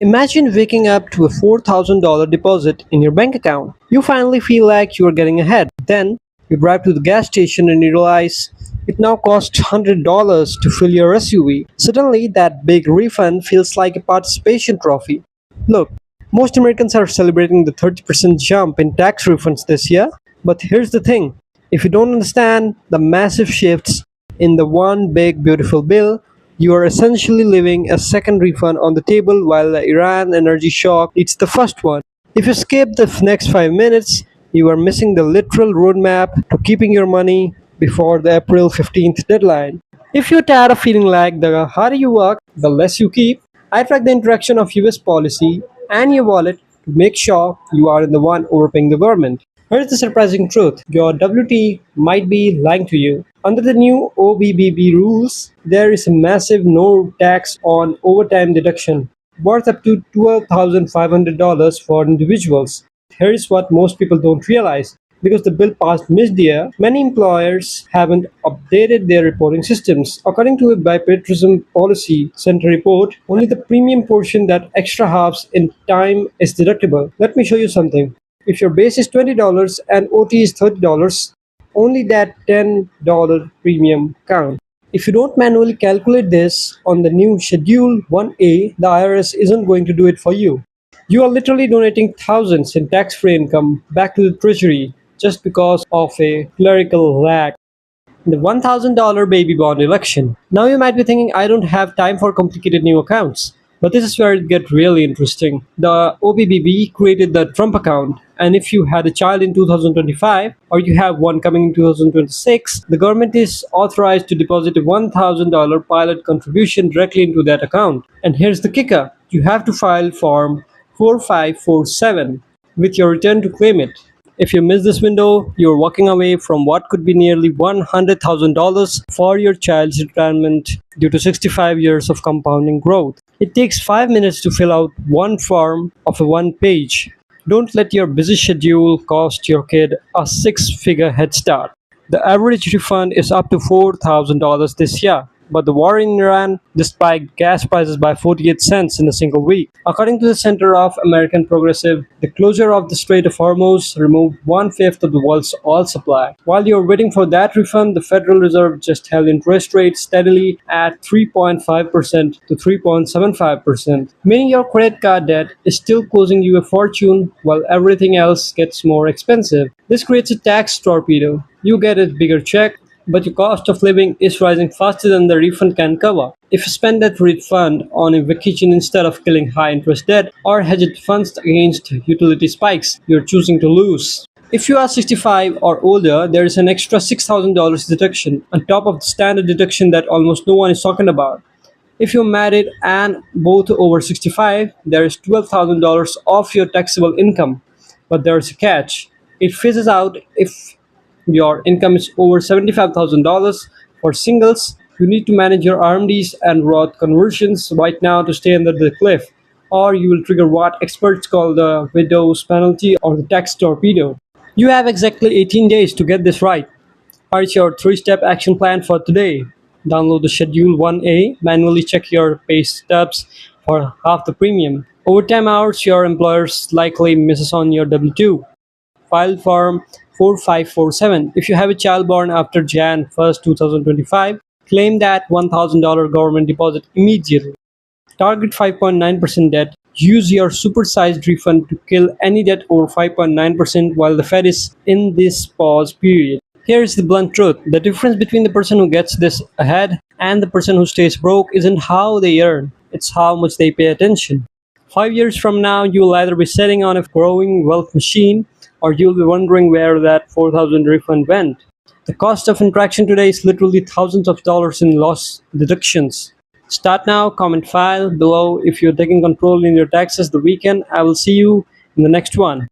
Imagine waking up to a $4,000 deposit in your bank account. You finally feel like you are getting ahead. Then, you drive to the gas station and you realize it now costs $100 to fill your SUV. Suddenly, that big refund feels like a participation trophy. Look, most Americans are celebrating the 30% jump in tax refunds this year. But here's the thing, if you don't understand the massive shifts in the one big beautiful bill, you are essentially leaving a second refund on the table while the Iran energy shock eats the first one. If you skip the next 5 minutes, you are missing the literal roadmap to keeping your money before the April 15th deadline. If you're tired of feeling like the harder you work, the less you keep, I track the interaction of US policy and your wallet to make sure you aren't the one overpaying the government. Here's the surprising truth, your WT might be lying to you. Under the new OBBB rules, there is a massive no tax on overtime deduction, worth up to $12,500 for individuals. Here is what most people don't realize. Because the bill passed mid-year, many employers haven't updated their reporting systems. According to a Bipartisan Policy Center report, only the premium portion that extra halves in time is deductible. Let me show you something. If your base is $20 and OT is $30, only that $10 premium counts. If you don't manually calculate this on the new Schedule 1A, the IRS isn't going to do it for you. You are literally donating thousands in tax-free income back to the Treasury just because of a clerical lag. The $1,000 baby bond election. Now you might be thinking, I don't have time for complicated new accounts. But this is where it gets really interesting. The OBBB created the Trump account, and if you had a child in 2025 or you have one coming in 2026, the government is authorized to deposit a $1,000 pilot contribution directly into that account. And here's the kicker, you have to file Form 4547 with your return to claim it. If you miss this window, you're walking away from what could be nearly $100,000 for your child's retirement due to 65 years of compounding growth. It takes 5 minutes to fill out one form of a one page. Don't let your busy schedule cost your kid a six-figure head start. The average refund is up to $4,000 this year. But the war in Iran just spiked gas prices by 48 cents in a single week. According to the Center of American Progressive, the closure of the Strait of Hormuz removed one-fifth of the world's oil supply. While you're waiting for that refund, the Federal Reserve just held interest rates steadily at 3.5% to 3.75%, meaning your credit card debt is still causing you a fortune while everything else gets more expensive. This creates a tax torpedo. You get a bigger check, but your cost of living is rising faster than the refund can cover. If you spend that refund on a vacation instead of killing high interest debt or hedged funds against utility spikes, you're choosing to lose. If you are 65 or older, there is an extra $6,000 deduction on top of the standard deduction that almost no one is talking about. If you're married and both over 65, there is $12,000 off your taxable income. But there is a catch. It phases out if your income is over $75,000. For singles, you need to manage your RMDs and Roth conversions right now to stay under the cliff, or you will trigger what experts call the widow's penalty or the tax torpedo. You have exactly 18 days to get this right. Here's your 3-step action plan for today. Download the Schedule 1A, manually check your pay stubs for half the premium. Overtime hours your employer likely misses on your W-2. File Form 4547. If you have a child born after Jan 1st, 2025, claim that $1,000 government deposit immediately. Target 5.9% debt. Use your supersized refund to kill any debt over 5.9% while the Fed is in this pause period. Here is the blunt truth. The difference between the person who gets this ahead and the person who stays broke isn't how they earn, it's how much they pay attention. 5 years from now, you'll either be sitting on a growing wealth machine or you'll be wondering where that 4,000 refund went. The cost of interaction today is literally thousands of dollars in lost deductions. Start now, comment file below if you're taking control in your taxes the weekend. I will see you in the next one.